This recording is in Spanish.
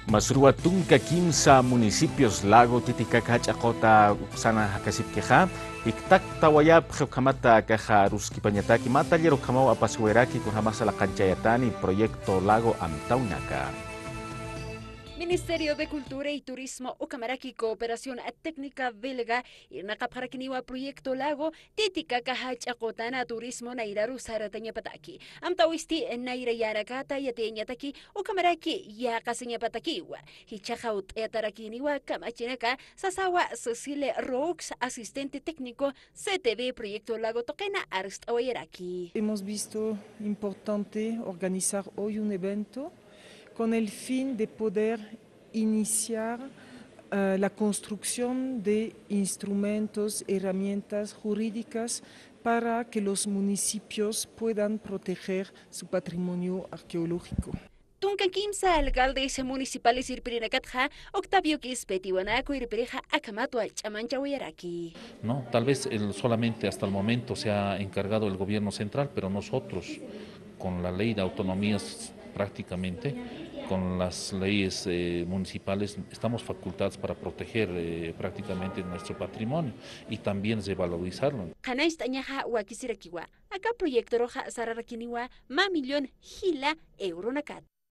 Masrua tunka kimsa municipios lago Titicaca chakota sana hakasipkeja iktak tawayap kamata kaja ruskipañataki matallero kamau apasueraki con jamás la canchayatani proyecto lago Amtaunaka. Ministerio de Cultura y Turismo Ucamaraki Cooperación Técnica Belga y Nakapharakiniwa Proyecto Lago Titicaca Hachakotana Turismo Nairaru Sarataña Pataki Amtawisti Naira Yarakata Yateñataki Ucamaraki Yakasiña Patakiwa Hichajaut Etarakiniwa Kamachinaka Sasawa Cecile Rox asistente técnico CTV Proyecto Lago Toquena Arst Oyeraki. Hemos visto importante organizar hoy un evento con el fin de poder iniciar la construcción de instrumentos, herramientas jurídicas para que los municipios puedan proteger su patrimonio arqueológico. Tunkan kimsa alcaldes municipales Irpirinacatja, Octavio Quispetiwanaco Irpireja Akamatua Chamanchawayaraki. No, tal vez solamente hasta el momento se ha encargado el gobierno central, pero nosotros con la ley de autonomías prácticamente, con las leyes municipales estamos facultados para proteger prácticamente nuestro patrimonio y también revalorizarlo. Acá proyecto roja Sararakiniwa, ma millón gila euronacat.